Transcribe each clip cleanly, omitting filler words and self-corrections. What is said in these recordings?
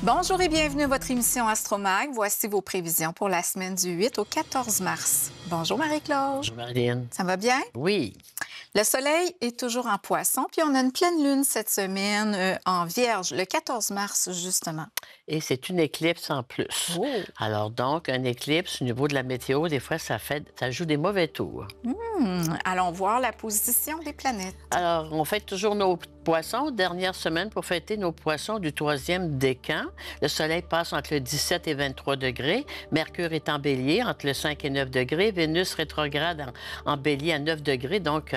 Bonjour et bienvenue à votre émission Astromag. Voici vos prévisions pour la semaine du 8 au 14 mars. Bonjour Marie-Claude. Bonjour Marlène. Ça va bien? Oui. Le soleil est toujours en poisson, puis on a une pleine lune cette semaine en Vierge, le 14 mars justement. Et c'est une éclipse en plus. Oh. Alors donc, un éclipse, au niveau de la météo, des fois, ça joue des mauvais tours. Allons voir la position des planètes. Alors, on fête toujours nos poissons. Dernière semaine pour fêter nos poissons du 3e décan. Le soleil passe entre le 17 et 23 degrés. Mercure est en bélier entre le 5 et 9 degrés. Vénus rétrograde en bélier à 9 degrés. Donc,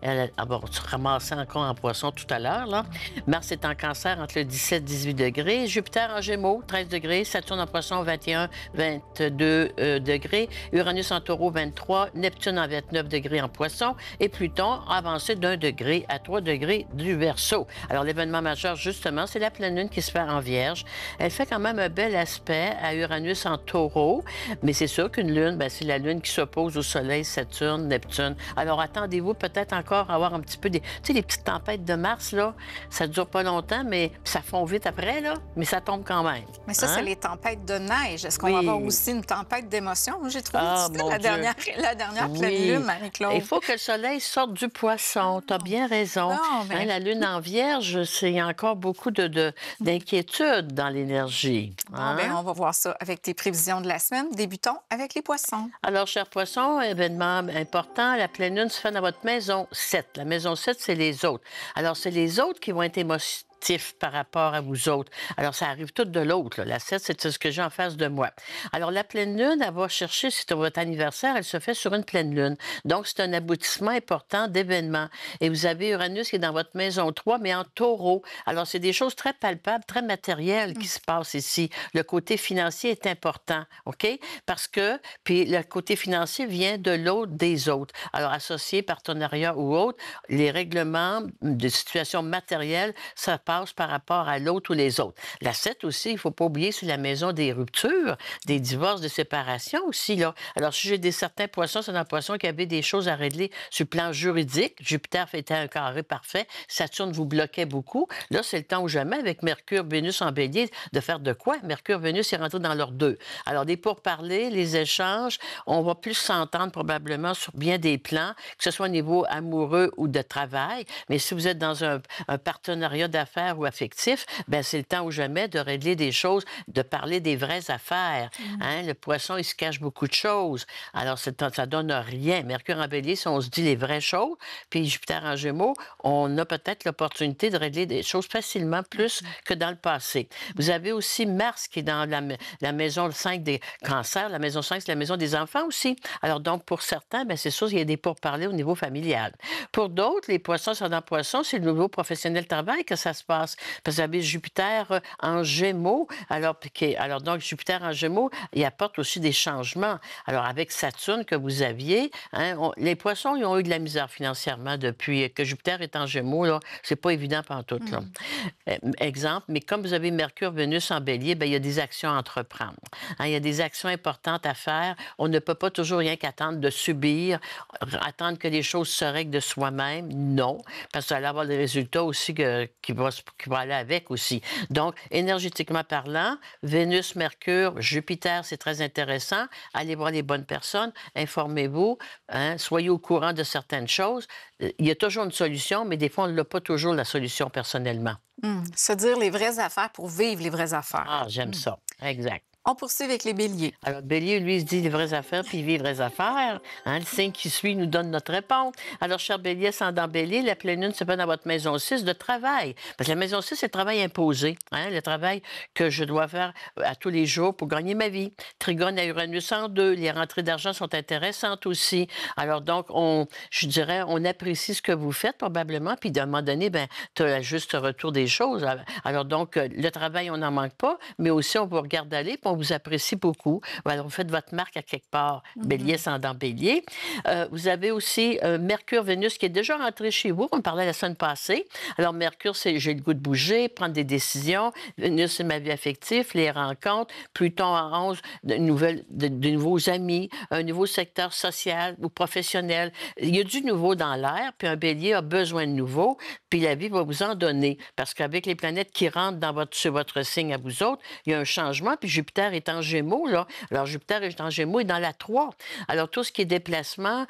elle va se ramasser encore en poisson tout à l'heure, là. Mars est en cancer entre le 17 et 18 degrés. Jupiter en gémeaux, 13 degrés. Saturne en poisson, 21, 22 degrés. Uranus en taureau, 23. Neptune en 29 degrés en poisson. Et Pluton avancé d'1 degré à 3 degrés du Verseau. Alors, l'événement majeur, justement, c'est la pleine lune qui se fait en Vierge. Elle fait quand même un bel aspect à Uranus en taureau. Mais c'est sûr qu'une lune, c'est la lune qui s'oppose au Soleil, Saturne, Neptune. Alors, attendez-vous peut-être encore à avoir un petit peu des... Tu sais, les petites tempêtes de Mars, là, ça dure pas longtemps, mais ça fond vite après, là, mais ça tombe quand même. Mais ça, c'est les tempêtes de neige. Est-ce qu'on va avoir aussi une tempête d'émotions? J'ai trouvé la dernière pleine lune, Marie-Claude. Il faut que le Soleil sorte du poisson. Tu as bien raison. La lune en Vierge, c'est encore beaucoup d'inquiétude dans l'énergie. On va voir ça avec tes prévisions de la semaine. Débutons avec les poissons. Alors, chers poissons, événement important, la pleine lune se fait dans votre maison 7. La maison 7, c'est les autres. Alors, c'est les autres qui vont être émotifs par rapport à vous autres. Alors, ça arrive tout de l'autre. La 7, c'est ce que j'ai en face de moi. Alors, la pleine lune, elle va chercher, c'est votre anniversaire, elle se fait sur une pleine lune. Donc, c'est un aboutissement important d'événements. Et vous avez Uranus qui est dans votre maison 3, mais en taureau. Alors, c'est des choses très palpables, très matérielles qui se passent ici. Le côté financier est important, OK? Parce que, puis le côté financier vient de l'autre des autres. Alors, associés, partenariat ou autre, les règlements de situation matérielle, ça passe par rapport à l'autre ou les autres. La 7 aussi, il ne faut pas oublier, c'est la maison des ruptures, des divorces, des séparations aussi, là. Alors, si j'ai certains poissons, c'est dans le poisson qui avait des choses à régler sur le plan juridique. Jupiter fait un carré parfait. Saturne vous bloquait beaucoup. Là, c'est le temps ou jamais, avec Mercure, Vénus en bélier, de faire de quoi? Mercure, Vénus est rentré dans leurs deux. Alors, des pourparlers, les échanges, on va plus s'entendre probablement sur bien des plans, que ce soit au niveau amoureux ou de travail. Mais si vous êtes dans un partenariat d'affaires ou affectif, c'est le temps ou jamais de régler des choses, de parler des vraies affaires. Le poisson, il se cache beaucoup de choses. Alors, ça donne rien. Mercure en bélier, si on se dit les vraies choses, puis Jupiter en gémeaux, on a peut-être l'opportunité de régler des choses facilement plus que dans le passé. Vous avez aussi Mars qui est dans la maison 5 des cancers. La maison 5, c'est la maison des enfants aussi. Alors, donc, pour certains, c'est sûr qu'il y a des pourparlers au niveau familial. Pour d'autres, les poissons sont dans poisson, c'est le niveau professionnel de travail que ça se passe. Parce que vous avez Jupiter en Gémeaux. Alors, donc, Jupiter en Gémeaux, il apporte aussi des changements. Alors, avec Saturne que vous aviez, les poissons, ils ont eu de la misère financièrement depuis que Jupiter est en Gémeaux. Là, c'est pas évident pantoute, là. Exemple, mais comme vous avez Mercure, Vénus en bélier, il y a des actions à entreprendre. Il y a des actions importantes à faire. On ne peut pas toujours rien qu'attendre de subir, attendre que les choses se règlent de soi-même. Non, parce que ça va avoir des résultats aussi qui vont aller avec aussi. Donc, énergétiquement parlant, Vénus, Mercure, Jupiter, c'est très intéressant. Allez voir les bonnes personnes, informez-vous, soyez au courant de certaines choses. Il y a toujours une solution, mais des fois, on n'a pas toujours la solution personnellement. Se dire les vraies affaires pour vivre les vraies affaires. Ah, j'aime ça. Exact. On poursuit avec les béliers. Alors, bélier, lui, il se dit les vraies affaires, puis il vit les vraies affaires. Le signe qui suit nous donne notre réponse. Alors, cher bélier, ascendant bélier, la pleine lune se fait dans votre maison 6 de travail. Parce que la maison 6, c'est le travail imposé. Le travail que je dois faire à tous les jours pour gagner ma vie. Trigone à Uranus en 2. Les rentrées d'argent sont intéressantes aussi. Alors, donc, je dirais, on apprécie ce que vous faites probablement, puis à un moment donné, tu as le juste retour des choses. Alors, donc, le travail, on n'en manque pas, mais aussi, on vous regarde aller, puis on vous apprécie beaucoup. Alors, vous faites votre marque à quelque part. Bélier, ascendant Bélier. Vous avez aussi Mercure, Vénus qui est déjà rentré chez vous. On parlait la semaine passée. Alors, Mercure, c'est j'ai le goût de bouger, prendre des décisions. Vénus, c'est ma vie affective, les rencontres. Pluton en 11, de nouveaux amis, un nouveau secteur social ou professionnel. Il y a du nouveau dans l'air, puis un Bélier a besoin de nouveau, puis la vie va vous en donner. Parce qu'avec les planètes qui rentrent sur votre signe à vous autres, il y a un changement, puis Jupiter est en Gémeaux, là. Alors, Jupiter est en Gémeaux et dans la 3. Alors, tout ce qui est déplacement,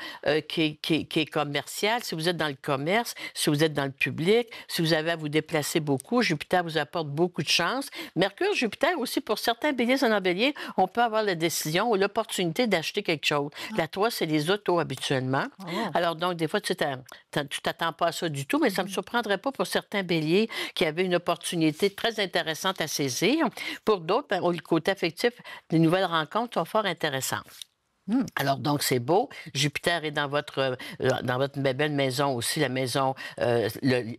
qui est commercial, si vous êtes dans le commerce, si vous êtes dans le public, si vous avez à vous déplacer beaucoup, Jupiter vous apporte beaucoup de chance. Mercure, Jupiter aussi, pour certains béliers en bélier, on peut avoir la décision ou l'opportunité d'acheter quelque chose. La 3, c'est les autos habituellement. Alors, donc, des fois, tu t'attends pas à ça du tout, mais ça ne me surprendrait pas pour certains béliers qui avaient une opportunité très intéressante à saisir. Pour d'autres, ben, le côté affectif, les nouvelles rencontres sont fort intéressantes. Alors, donc, c'est beau. Jupiter est dans votre belle maison aussi, la maison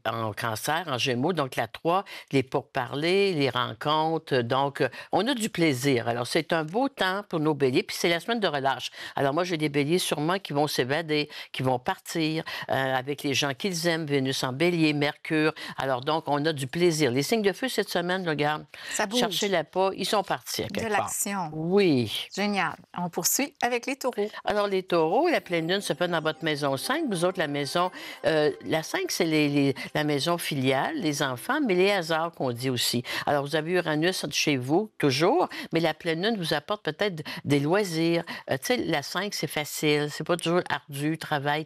en Cancer, en Gémeaux. Donc, la 3, les pourparlers, les rencontres. Donc, on a du plaisir. Alors, c'est un beau temps pour nos béliers. Puis, c'est la semaine de relâche. Alors, moi, j'ai des béliers sûrement qui vont s'évader, qui vont partir avec les gens qu'ils aiment. Vénus en bélier, Mercure. Alors, donc, on a du plaisir. Les signes de feu cette semaine, regarde, ça bouge. Cherchez-la pas, ils sont partis. De l'action. Oui. Génial. On poursuit avec les taureaux. Alors, les taureaux, la pleine lune se fait dans votre maison 5. Vous autres, la maison... la 5, c'est la maison filiale, les enfants, mais les hasards qu'on dit aussi. Alors, vous avez Uranus chez vous, toujours, mais la pleine lune vous apporte peut-être des loisirs. Tu sais, la 5, c'est facile. C'est pas toujours ardu. Travail.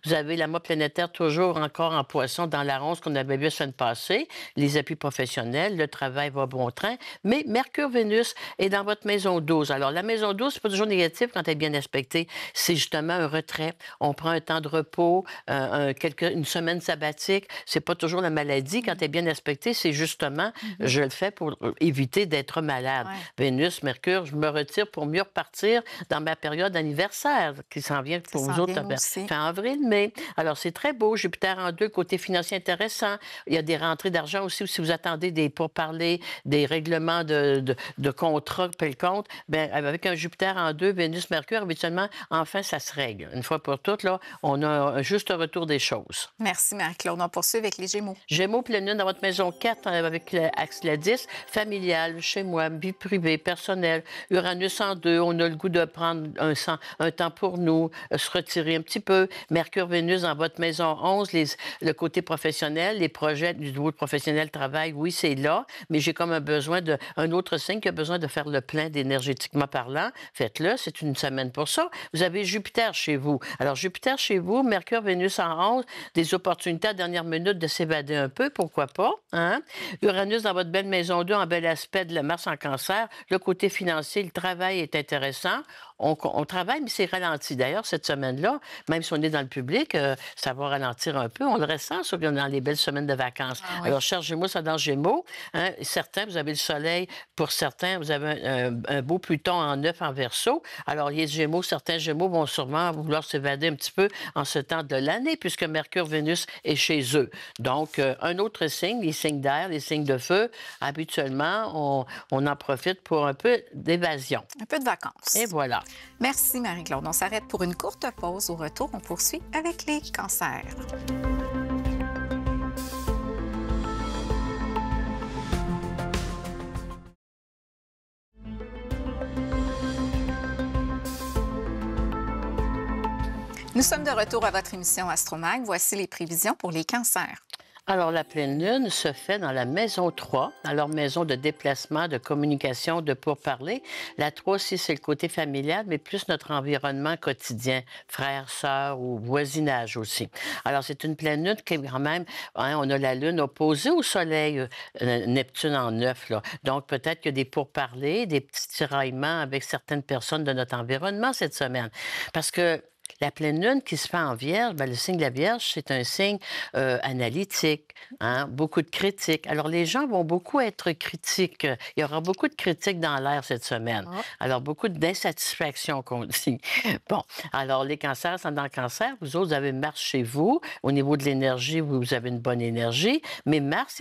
Vous avez la mode planétaire toujours encore en poisson dans la 11 qu'on avait vu la semaine passée. Les appuis professionnels, le travail va bon train. Mais Mercure-Vénus est dans votre maison 12. Alors, la maison 12, c'est pas toujours négatif quand elle est bien aspectée. C'est justement un retrait. On prend un temps de repos, une semaine sabbatique. C'est pas toujours la maladie. Quand elle est bien aspectée, c'est justement, je le fais pour éviter d'être malade. Ouais. Vénus, Mercure, je me retire pour mieux repartir dans ma période anniversaire qui s'en vient pour vous autres fin avril, mai. Alors, c'est très beau. Jupiter en 2, côté financier intéressant. Il y a des rentrées d'argent aussi. Si vous attendez des pourparlers, des règlements de contrats, paye le compte, bien, avec un Jupiter en 2, Vénus, Mercure, habituellement, enfin, ça se règle. Une fois pour toutes, là, on a un juste retour des choses. Merci, Marie-Claude. On poursuit avec les Gémeaux. Gémeaux, pleine lune dans votre maison 4, avec l'axe la 10, familial, chez moi, vie privée, personnelle. Uranus en 2, on a le goût de prendre un temps pour nous, se retirer un petit peu. Mercure, Vénus dans votre maison 11, le côté professionnel, les projets du niveau professionnel, travail, oui, c'est là, mais j'ai comme un autre signe qui a besoin de faire le plein d'énergétiquement parlant. Faites-le, c'est une semaine pour ça. Vous avez Jupiter chez vous. Alors, Jupiter chez vous, Mercure, Vénus en 11, des opportunités à dernière minute de s'évader un peu, pourquoi pas. Hein? Uranus dans votre belle maison 2, en bel aspect de la Mars en Cancer. Le côté financier, le travail est intéressant. On travaille, mais c'est ralenti. D'ailleurs, cette semaine-là, même si on est dans le public, ça va ralentir un peu. On le ressent, sauf dans les belles semaines de vacances. Ah, oui. Alors, cher Gémeaux, ça dans Gémeaux. Hein? Certains, vous avez le soleil. Pour certains, vous avez un beau Pluton en 9 en Verseau. Alors, les Gémeaux, certains Gémeaux vont sûrement vouloir s'évader un petit peu en ce temps de l'année, puisque Mercure, Vénus est chez eux. Donc, un autre signe, les signes d'air, les signes de feu, habituellement, on en profite pour un peu d'évasion. Un peu de vacances. Et voilà. Merci, Marie-Claude. On s'arrête pour une courte pause. Au retour, on poursuit avec les cancers. Nous sommes de retour à votre émission Astromag. Voici les prévisions pour les cancers. Alors, la pleine lune se fait dans la maison 3, alors maison de déplacement, de communication, de pourparler. La 3 aussi, c'est le côté familial, mais plus notre environnement quotidien, frères, sœurs ou voisinage aussi. Alors, c'est une pleine lune qui est quand même, hein, on a la lune opposée au soleil, Neptune en 9, là. Donc, peut-être qu'il y a des pourparlers, des petits tiraillements avec certaines personnes de notre environnement cette semaine. Parce que La pleine lune qui se fait en Vierge, bien, le signe de la Vierge, c'est un signe analytique, hein, beaucoup de critiques. Alors, les gens vont beaucoup être critiques. Il y aura beaucoup de critiques dans l'air cette semaine. Ah. Alors, beaucoup d'insatisfaction qu'on dit. Bon, alors, les cancers, sont dans le cancer. Vous autres, vous avez Mars chez vous. Au niveau de l'énergie, vous avez une bonne énergie. Mais Mars,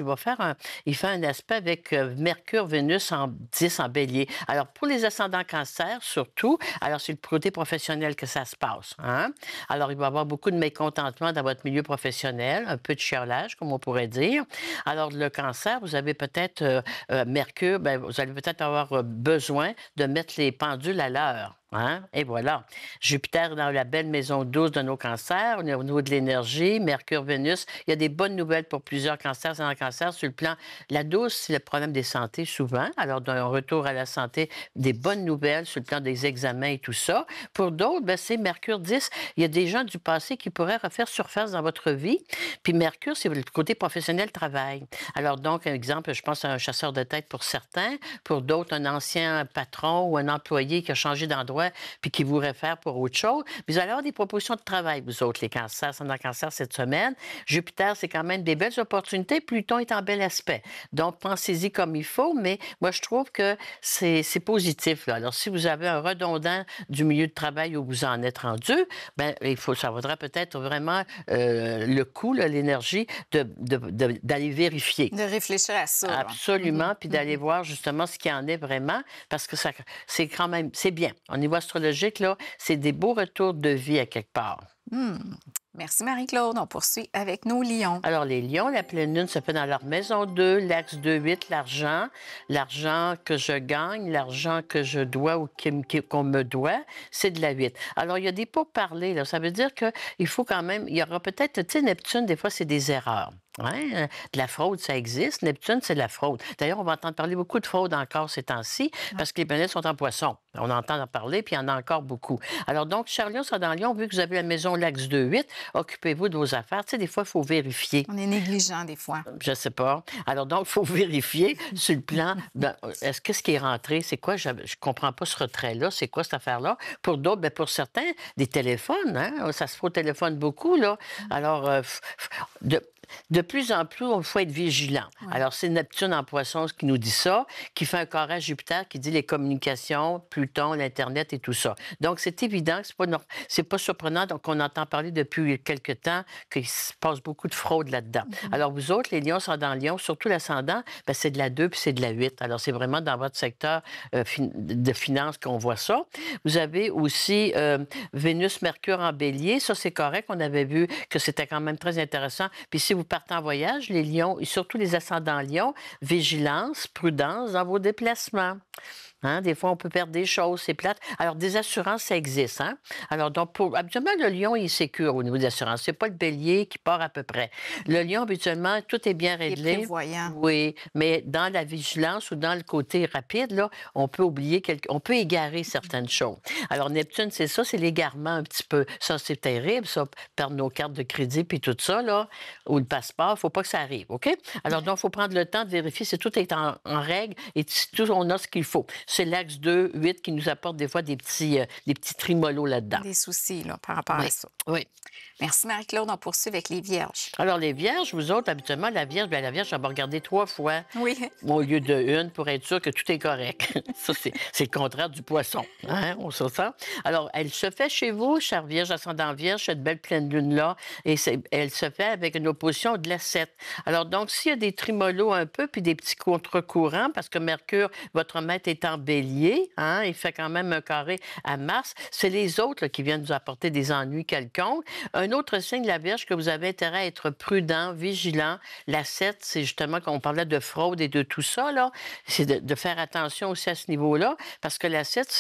il fait un aspect avec Mercure, Vénus en 10 en bélier. Alors, pour les ascendants cancer, surtout, alors c'est le côté professionnel que ça se passe. Hein? Alors, il va y avoir beaucoup de mécontentement dans votre milieu professionnel, un peu de chiolage, comme on pourrait dire. Alors, le cancer, vous avez peut-être Mercure, bien, vous allez peut-être avoir besoin de mettre les pendules à l'heure. Hein? Et voilà. Jupiter dans la belle maison 12 de nos cancers, au niveau de l'énergie, Mercure, Vénus. Il y a des bonnes nouvelles pour plusieurs cancers. C'est un cancer sur le plan. La 12, c'est le problème des santé souvent. Alors, d'un retour à la santé, des bonnes nouvelles sur le plan des examens et tout ça. Pour d'autres, ben, c'est Mercure 10. Il y a des gens du passé qui pourraient refaire surface dans votre vie. Puis Mercure, c'est le côté professionnel travail. Alors, donc, un exemple, je pense à un chasseur de tête pour certains. Pour d'autres, un ancien patron ou un employé qui a changé d'endroit puis qui vous réfère pour autre chose. Vous allez avoir des propositions de travail, vous autres, les cancers, sont dans le cancer cette semaine. Jupiter, c'est quand même des belles opportunités. Pluton est en bel aspect. Donc, pensez-y comme il faut, mais moi, je trouve que c'est positif. Là. Alors, si vous avez un redondant du milieu de travail où vous en êtes rendu, bien, ça vaudra peut-être vraiment le coup, l'énergie d'aller vérifier. De réfléchir à ça. Absolument, puis d'aller voir justement ce qu'il y en est vraiment, parce que c'est quand même, c'est bien. Au niveau astrologique, là, c'est des beaux retours de vie à quelque part. Merci Marie-Claude. On poursuit avec nos lions. Alors, les lions, la pleine lune se fait dans leur maison 2, l'axe 2-8, l'argent. L'argent que je gagne, l'argent que je dois ou qu'on me doit, c'est de la 8. Alors, il y a des pourparlers, là. Ça veut dire qu'il faut quand même, il y aura peut-être, tu sais, Neptune, des fois, c'est des erreurs. Ouais, de la fraude, ça existe. Neptune, c'est de la fraude. D'ailleurs, on va entendre parler beaucoup de fraude encore ces temps-ci parce que les planètes sont en poisson. On entend en parler, puis il y en a encore beaucoup. Alors donc, Charlion sera dans Lion, vu que vous avez la maison l'axe 2-8, occupez-vous de vos affaires. Tu sais, des fois, il faut vérifier. On est négligent des fois. Je sais pas. Alors donc, il faut vérifier sur le plan. Qu'est-ce qui est rentré? C'est quoi? Je comprends pas ce retrait-là. C'est quoi cette affaire-là? Pour d'autres, bien, pour certains, des téléphones. Hein? Ça se fait au téléphone beaucoup, là. Alors, de plus en plus, il faut être vigilant. Ouais. Alors, c'est Neptune en poisson qui nous dit ça, qui fait un carré à Jupiter qui dit les communications, Pluton, l'Internet et tout ça. Donc, c'est évident que c'est pas surprenant. Donc, on entend parler depuis quelque temps qu'il se passe beaucoup de fraude là-dedans. Alors, vous autres, les lions sont dans Lion, surtout l'ascendant, ben, c'est de la 2 puis c'est de la 8. Alors, c'est vraiment dans votre secteur de finances qu'on voit ça. Vous avez aussi Vénus, Mercure en bélier. Ça, c'est correct. On avait vu que c'était quand même très intéressant. Puis si vous partez en voyage, les lions, et surtout les ascendants lions, vigilance, prudence dans vos déplacements. Hein? Des fois, on peut perdre des choses, c'est plate. Alors, des assurances, ça existe. Hein? Alors, donc, habituellement, le lion, il est sécure au niveau des assurances. C'est pas le bélier qui part à peu près. Le lion, habituellement, tout est bien réglé. Il est prévoyant. Oui, mais dans la vigilance ou dans le côté rapide, là, on peut oublier, on peut égarer certaines choses. Alors, Neptune, c'est ça, c'est l'égarement un petit peu. Ça, c'est terrible, ça, perdre nos cartes de crédit puis tout ça, là, ou le passeport, il faut pas que ça arrive, OK? Alors, donc, il faut prendre le temps de vérifier si tout est en règle et si tout, on a ce qu'il faut. C'est l'axe 2-8 qui nous apporte des fois des petits trémolos là-dedans. Des soucis là, par rapport à ça. Oui. Merci Marie-Claude. On poursuit avec les Vierges. Alors, les Vierges, vous autres, habituellement, la Vierge, on va regarder 3 fois. Oui. Au lieu de une pour être sûr que tout est correct. Ça, c'est le contraire du poisson. Hein? On se sent. Alors, elle se fait chez vous, chère Vierge, ascendant Vierge, cette belle pleine lune-là, et elle se fait avec une opposition de la 7. Alors, donc, s'il y a des trimolos un peu, puis des petits contre-courants, parce que Mercure, votre maître est en bélier, hein, il fait quand même un carré à Mars, c'est les autres là, qui viennent nous apporter des ennuis quelconques. Un autre signe de la Vierge que vous avez intérêt à être prudent, vigilant. La 7, c'est justement quand on parlait de fraude et de tout ça, là, c'est de faire attention aussi à ce niveau-là, parce que la 7,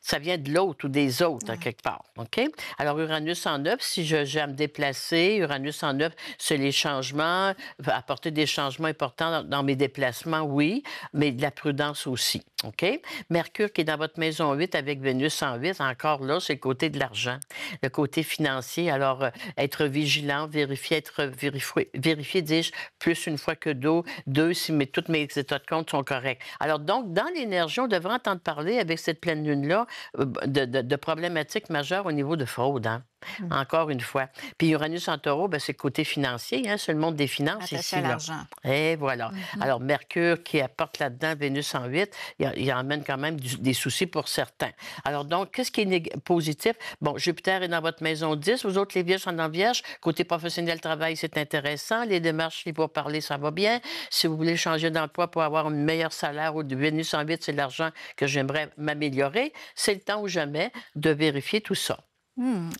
ça vient de l'autre ou des autres, quelque part. OK? Alors, Uranus en 9, si j'ai à me déplacer, Uranus en 9, c'est les changements, apporter des changements importants dans mes déplacements, oui, mais de la prudence aussi. OK? Mercure qui est dans votre maison 8 avec Vénus en 8, encore là, c'est le côté de l'argent, le côté financier. Alors, être vigilant, vérifier, dis-je, plus une fois que deux, si tous mes états de compte sont corrects. Alors, donc, dans l'énergie, on devrait entendre parler avec cette pleine lune-là de problématiques majeures au niveau de fraude, hein? Encore une fois. Puis Uranus en taureau, ben, c'est le côté financier, hein? C'est le monde des finances Attaché ici, à là. l'argent. Et voilà. Alors, Mercure qui apporte là-dedans Vénus en 8, il emmène quand même des soucis pour certains. Alors donc, qu'est-ce qui est positif? Bon, Jupiter est dans votre maison 10, vous autres, les Vierges sont dans Vierge. Côté professionnel, travail, c'est intéressant. Les démarches, les pourparlers, ça va bien. Si vous voulez changer d'emploi pour avoir un meilleur salaire ou de Vénus en 8, c'est l'argent que j'aimerais m'améliorer, c'est le temps ou jamais de vérifier tout ça.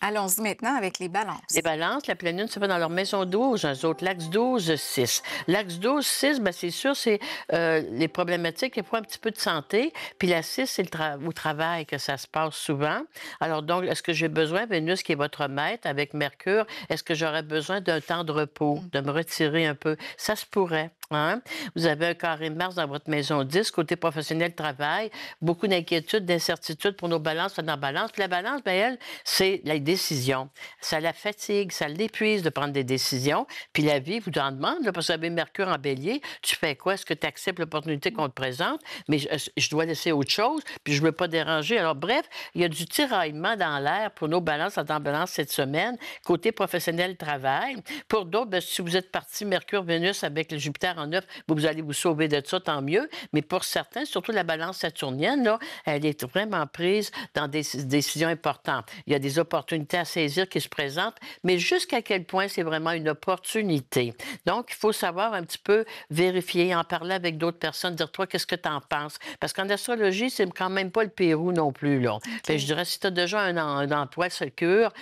Allons-y maintenant avec les Les balances. balances, la pleine lune se fait dans leur maison 12, eux autres, l'axe 12, 6. L'axe 12, 6, bien, c'est sûr, c'est les problématiques, il faut un petit peu de santé. Puis la 6, c'est au travail que ça se passe souvent. Alors donc, est-ce que j'ai besoin, Vénus, qui est votre maître, avec Mercure, est-ce que j'aurais besoin d'un temps de repos, de me retirer un peu? Ça se pourrait. Hein? Vous avez un carré Mars dans votre maison 10, côté professionnel, travail, beaucoup d'inquiétudes, d'incertitudes pour nos balances, dans la balance. Puis la balance, bien, elle, c'est la décision. Ça la fatigue, ça l'épuise de prendre des décisions. Puis la vie vous en demande, là, parce que vous avez Mercure en bélier. Tu fais quoi? Est-ce que tu acceptes l'opportunité qu'on te présente? Mais je dois laisser autre chose, puis je ne veux pas déranger. Alors, bref, il y a du tiraillement dans l'air pour nos balances en balance cette semaine, côté professionnel, travail. Pour d'autres, bien, si vous êtes parti Mercure, Vénus avec le Jupiter en 9, vous allez vous sauver de ça, tant mieux. Mais pour certains, surtout la balance saturnienne, là, elle est vraiment prise dans des décisions importantes. Il y a des opportunités à saisir qui se présentent, mais jusqu'à quel point c'est vraiment une opportunité. Donc, il faut savoir un petit peu vérifier, en parler avec d'autres personnes, dire toi, qu'est-ce que tu en penses? Parce qu'en astrologie, c'est quand même pas le Pérou non plus, là. Okay. Je dirais, si tu as déjà un emploi secure,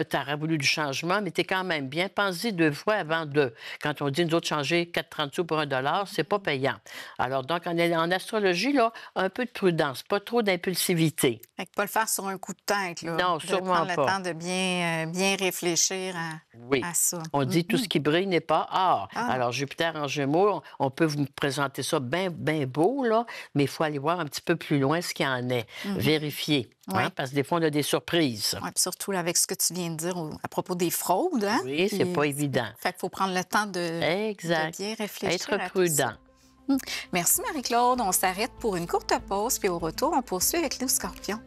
tu aurais voulu du changement, mais tu es quand même bien. Pense-y 2 fois avant de. Quand on dit, nous autres, changer 4,30 sous pour $1, c'est pas payant. Alors, donc, en astrologie, là, un peu de prudence, pas trop d'impulsivité. Fait que pas le faire sur un coup de tête, là. Non, sûrement prendre le temps de bien réfléchir à ça. On dit tout ce qui brille n'est pas or. Alors, Jupiter en Gémeaux, on peut vous présenter ça bien beau, là, mais il faut aller voir un petit peu plus loin ce qu'il y en est. Vérifier. Oui. Hein, parce que des fois, on a des surprises. Oui, puis surtout là, avec ce que tu viens de dire à propos des fraudes. Hein? Oui, c'est pas évident. Fait qu'il faut prendre le temps de bien réfléchir. Être prudent. Merci, Marie-Claude. On s'arrête pour une courte pause, puis au retour, on poursuit avec les scorpions.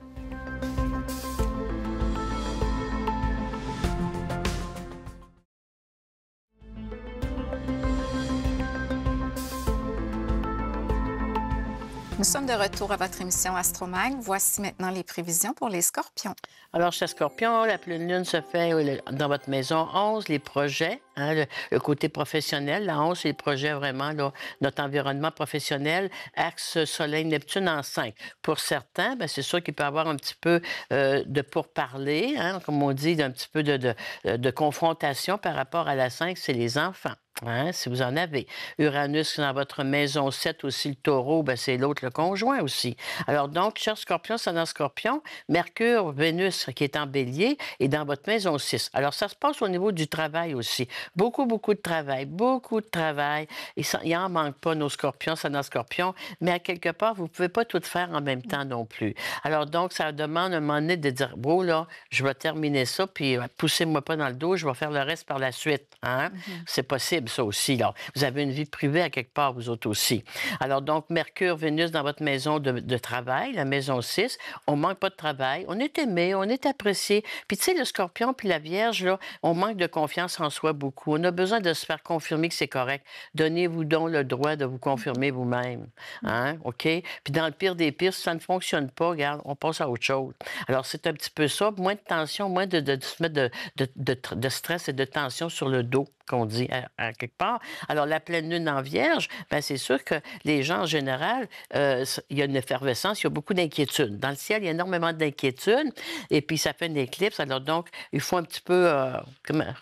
Nous sommes de retour à votre émission Astromag. Voici maintenant les prévisions pour les scorpions. Alors, chez Scorpion, la pleine lune se fait dans votre maison 11, les projets, hein, le côté professionnel. La 11, c'est les projets vraiment, là, notre environnement professionnel, axe Soleil-Neptune en 5. Pour certains, bien, c'est sûr qu'il peut y avoir un petit peu de pourparler, hein, comme on dit, d'un petit peu de confrontation par rapport à la 5, c'est les enfants. Hein, si vous en avez. Uranus dans votre maison 7 aussi, le taureau, ben c'est l'autre, le conjoint aussi. Alors donc, cher Scorpion, c'est dans Scorpion. Mercure, Vénus qui est en bélier et dans votre maison 6. Alors, ça se passe au niveau du travail aussi. Beaucoup de travail, beaucoup de travail. Il n'en manque pas, nos Scorpions, c'est dans Scorpion, mais à quelque part, vous ne pouvez pas tout faire en même temps non plus. Alors donc, ça demande un moment donné de dire, bon, là, je vais terminer ça, puis poussez-moi pas dans le dos, je vais faire le reste par la suite. Hein? C'est possible, ça aussi, là. Vous avez une vie privée à quelque part, vous autres aussi. Alors donc, Mercure, Vénus dans votre maison de travail, la maison 6, on manque pas de travail, on est aimé, on est apprécié. Puis tu sais, le Scorpion puis la Vierge, là, on manque de confiance en soi beaucoup. On a besoin de se faire confirmer que c'est correct. Donnez-vous donc le droit de vous confirmer vous-même. Hein? OK? Puis dans le pire des pires, si ça ne fonctionne pas, regarde, on passe à autre chose. Alors, c'est un petit peu ça. Moins de tension, moins de se mettre de stress et de tension sur le dos, qu'on dit à quelque part. Alors, la pleine lune en Vierge, bien, c'est sûr que les gens, en général, il y a une effervescence, il y a beaucoup d'inquiétudes. Dans le ciel, il y a énormément d'inquiétudes, et puis ça fait une éclipse. Alors, donc, il faut un petit peu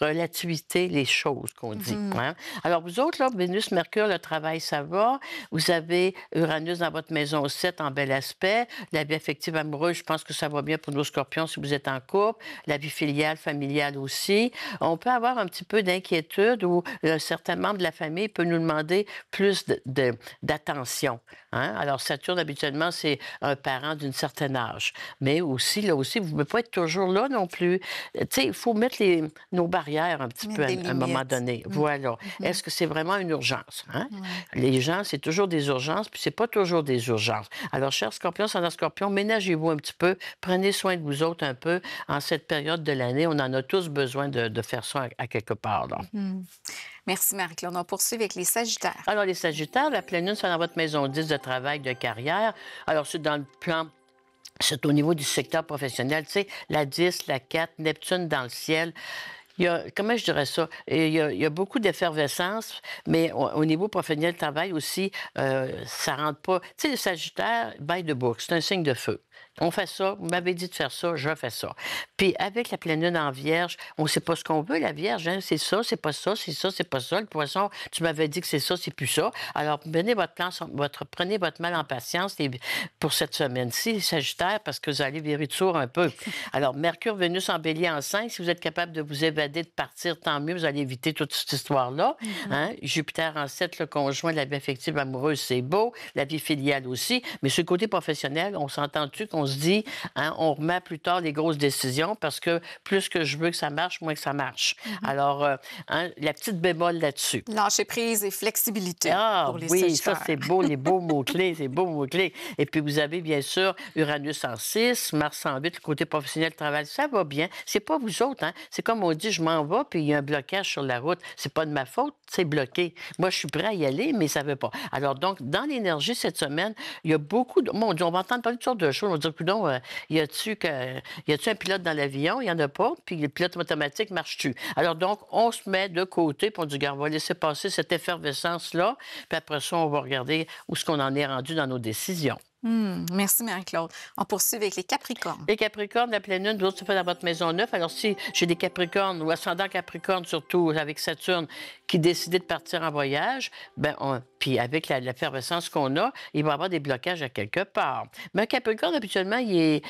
relativité les choses, qu'on dit. Hein? Alors, vous autres, là, Vénus, Mercure, le travail, ça va. Vous avez Uranus dans votre maison 7 en bel aspect. La vie affective amoureuse, je pense que ça va bien pour nos Scorpions si vous êtes en couple. La vie filiale, familiale aussi. On peut avoir un petit peu d'inquiétude où un certain membre de la famille peut nous demander plus d'attention. Hein? Alors, Saturne, habituellement, c'est un parent d'une certaine âge. Mais aussi, là aussi, vous ne pouvez pas être toujours là non plus. Tu sais, il faut mettre nos barrières un petit peu à un moment donné. Voilà. Est-ce que c'est vraiment une urgence? Hein? Les gens, c'est toujours des urgences, puis c'est pas toujours des urgences. Alors, chers scorpions, ascendant scorpion, ménagez-vous un petit peu, prenez soin de vous autres un peu en cette période de l'année. On en a tous besoin de faire ça à quelque part. Là. Merci, Marie-Claude. On poursuit avec les Sagittaires. Alors, les Sagittaires, la pleine lune, c'est dans votre maison 10 de travail, de carrière. Alors, c'est dans le plan. C'est au niveau du secteur professionnel. Tu sais, la 10, la 4, Neptune dans le ciel. Il y a, comment je dirais ça? Il y a beaucoup d'effervescence, mais au niveau professionnel, le travail aussi, ça rentre pas. Tu sais, le Sagittaire, by the book, c'est un signe de feu. On fait ça, vous m'avez dit de faire ça, je fais ça. Puis avec la pleine lune en Vierge, on ne sait pas ce qu'on veut, la Vierge, hein? C'est ça, c'est pas ça, c'est ça, c'est pas ça. Le Poisson, tu m'avais dit que c'est ça, c'est plus ça. Alors, prenez votre mal en patience pour cette semaine-ci, les Sagittaires, parce que vous allez virer de sourd un peu. Alors, Mercure, Vénus en Bélier en 5, si vous êtes capable de vous évader, de partir, tant mieux, vous allez éviter toute cette histoire-là. Hein? Jupiter en 7, le conjoint, la vie affective amoureuse, c'est beau, la vie filiale aussi. Mais sur le côté professionnel, on s'entend-tu qu'on se dit, hein, on remet plus tard les grosses décisions parce que plus que je veux que ça marche, moins que ça marche. Alors, hein, la petite bémol là-dessus. Lâcher prise et flexibilité pour les oui, Sagittaires. ça, c'est beau, les beaux mots-clés, c'est beaux mots-clés. Et puis, vous avez, bien sûr, Uranus en 6, Mars en 8, le côté professionnel, le travail, ça va bien. C'est pas vous autres, hein. C'est comme on dit, je m'en vais, puis il y a un blocage sur la route. C'est pas de ma faute, c'est bloqué. Moi, je suis prêt à y aller, mais ça veut pas. Alors, donc, dans l'énergie cette semaine, il y a beaucoup de... Mon Dieu, on va entendre parler de toutes sortes de choses. On va dire, coudonc, y a-tu un pilote dans l'avion? Il n'y en a pas. Puis le pilote automatique marche-tu? Alors donc, on se met de côté, puis on dit, regarde, on va laisser passer cette effervescence-là. Puis après ça, on va regarder où est-ce qu'on en est rendu dans nos décisions. Merci, Marie-Claude. On poursuit avec les Capricornes. Les Capricornes, la pleine lune, vous autres, ça fait dans votre maison 9. Alors, si j'ai des Capricornes ou ascendant Capricorne, surtout avec Saturne, qui décident de partir en voyage, puis avec l'effervescence qu'on a, il va y avoir des blocages à quelque part. Mais un Capricorne, habituellement, il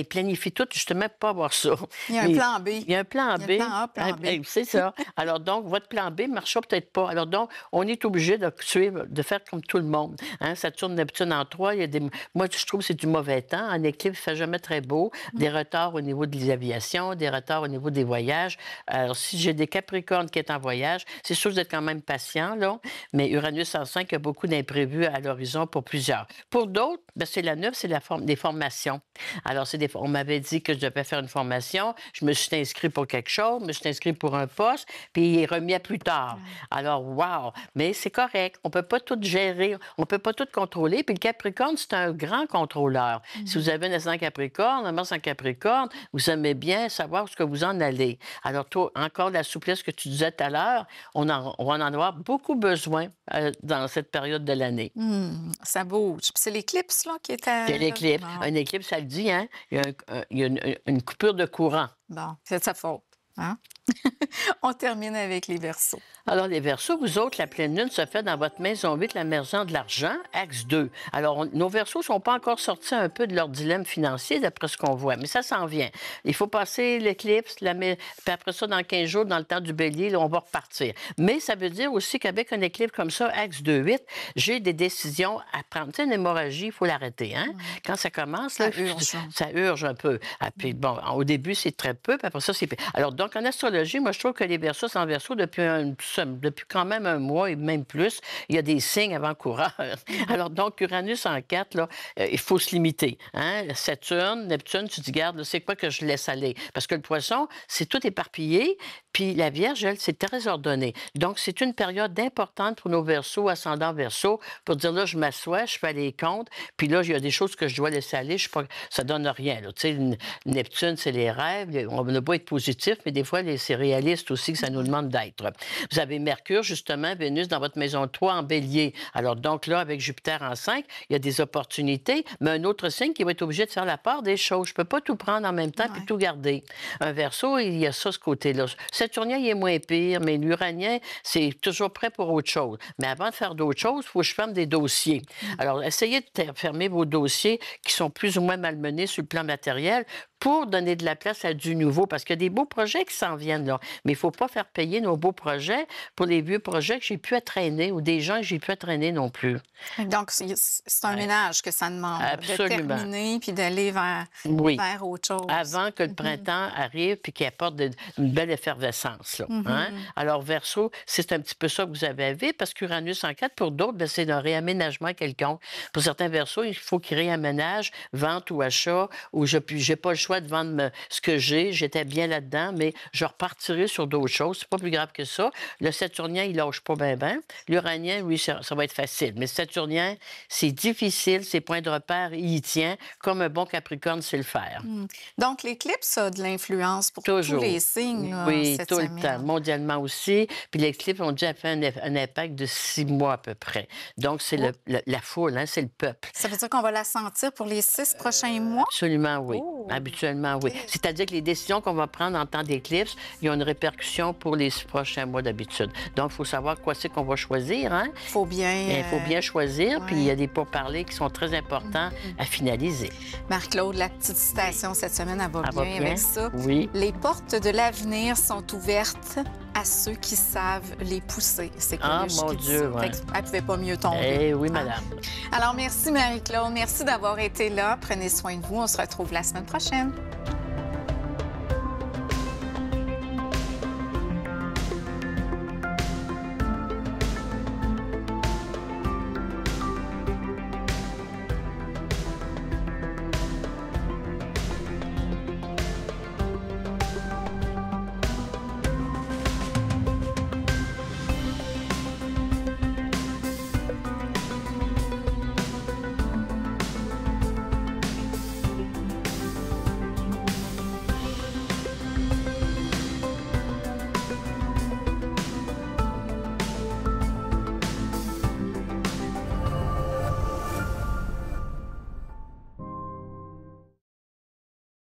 planifie tout, justement, pour pas avoir ça. Il y a un plan B. Il y a un plan B. Il y a un plan A, plan B. C'est ça. Alors, donc, votre plan B ne marchera peut-être pas. Alors, donc, on est obligé de suivre, de faire comme tout le monde. Hein? Saturne, Neptune en 3, il y a moi, je trouve que c'est du mauvais temps. En éclipse, il ne fait jamais très beau. Des retards au niveau de l'aviation, des retards au niveau des voyages. Alors, si j'ai des Capricornes qui sont en voyage, c'est sûr que vous êtes quand même patient, là. Mais Uranus en 5, il y a beaucoup d'imprévus à l'horizon pour plusieurs. Pour d'autres, c'est la 9, c'est des formations. Alors, on m'avait dit que je devais faire une formation. Je me suis inscrit pour quelque chose, je me suis inscrit pour un poste, puis il est remis à plus tard. Alors, wow! Mais c'est correct. On ne peut pas tout gérer, on ne peut pas tout contrôler. Puis le Capricorne, c'est un grand contrôleur. Si vous avez un ascendant Capricorne, un Mars en Capricorne, vous aimez bien savoir où ce que vous en allez. Alors, toi, encore la souplesse que tu disais tout à l'heure, on va en avoir beaucoup besoin dans cette période de l'année. Ça bouge. Puis c'est l'éclipse, là, qui est à... C'est l'éclipse. Un éclipse, ça le dit, hein? Il y a une coupure de courant. Bon, c'est de sa faute. Hein? On termine avec les Verseaux. Alors, les Verseaux, vous autres, la pleine lune se fait dans votre maison 8, la maison de l'argent, axe 2. Alors, nos Verseaux ne sont pas encore sortis un peu de leur dilemme financier, d'après ce qu'on voit, mais ça s'en vient. Il faut passer l'éclipse, puis après ça, dans 15 jours, dans le temps du bélier, là, on va repartir. Mais ça veut dire aussi qu'avec un éclipse comme ça, axe 2-8, j'ai des décisions à prendre. Tu sais, une hémorragie, il faut l'arrêter. Hein? Quand ça commence, là, ça urge un peu. Puis, bon, au début, c'est très peu, puis après ça, c'est... Alors, donc, en astrologie, moi, je trouve que les Verseaux sont en Verseau depuis quand même un mois et même plus. Il y a des signes avant-coureurs. Alors, donc, Uranus en 4, là, il faut se limiter. Hein? Saturne, Neptune, tu te dis, garde, c'est quoi que je laisse aller? Parce que le Poisson, c'est tout éparpillé, puis la Vierge, elle, c'est très ordonné. Donc, c'est une période importante pour nos Verseaux, ascendants Verseaux, pour dire, là, je m'assois, je fais les comptes, puis là, il y a des choses que je dois laisser aller, ça donne rien. Tu sais, Neptune, c'est les rêves, on ne peut pas être positif, mais des fois, c'est réaliste aussi que ça nous demande d'être. Vous avez Mercure, justement, Vénus dans votre maison 3 en bélier. Alors, donc là, avec Jupiter en 5, il y a des opportunités, mais un autre signe qui va être obligé de faire la part des choses. Je ne peux pas tout prendre en même temps puis tout garder. Un Verseau, il y a ça, ce côté-là. Saturnien, il est moins pire, mais l'Uranien, c'est toujours prêt pour autre chose. Mais avant de faire d'autres choses, il faut que je ferme des dossiers. Alors, essayez de fermer vos dossiers qui sont plus ou moins malmenés sur le plan matériel pour donner de la place à du nouveau, parce qu'il y a des beaux projets qui s'en viennent, là. Mais il ne faut pas faire payer nos beaux projets pour les vieux projets que j'ai pu traîner ou des gens que j'ai pu traîner non plus. Donc, c'est un ménage que ça demande. Absolument. De terminer puis d'aller vers autre chose. Avant que le printemps arrive puis qu'il apporte une belle effervescence. Là, hein? Alors, Verseau, c'est un petit peu ça que vous avez à vivre parce qu'Uranus en 4, pour d'autres, c'est un réaménagement quelconque. Pour certains Verseaux, il faut qu'ils réaménagent, vente ou achat, ou je n'ai pas le choix de vendre ce que j'ai. J'étais bien là-dedans, mais je repartirai sur d'autres choses. C'est pas plus grave que ça. Le Saturnien, il lâche pas bien, bien. L'Uranien, oui, ça va être facile. Mais le Saturnien, c'est difficile. Ses points de repère, il y tient. Comme un bon Capricorne sait le faire. Donc, l'éclipse a de l'influence pour tous les signes. Là, oui, cette tout semaine. Le temps. Mondialement aussi. Puis l'éclipse, on dit, a fait un impact de 6 mois à peu près. Donc, c'est la foule, hein, c'est le peuple. Ça veut dire qu'on va la sentir pour les 6 prochains mois? Absolument, oui. Oh. Habituellement, oui. C'est-à-dire que les décisions qu'on va prendre en temps d'éclipse, il y a une répercussion pour les 6 prochains mois d'habitude. Donc, il faut savoir quoi c'est qu'on va choisir. Hein? Il faut bien choisir. Puis, il y a des pourparlers qui sont très importants à finaliser. Marc-Claude, la petite citation cette semaine, elle va bien avec ça. Oui. Les portes de l'avenir sont ouvertes à ceux qui savent les pousser. C'est mon Dieu, ouais. Elle ne pouvait pas mieux tomber. Eh oui, madame. Alors, merci Marie-Claude. Merci d'avoir été là. Prenez soin de vous. On se retrouve la semaine prochaine.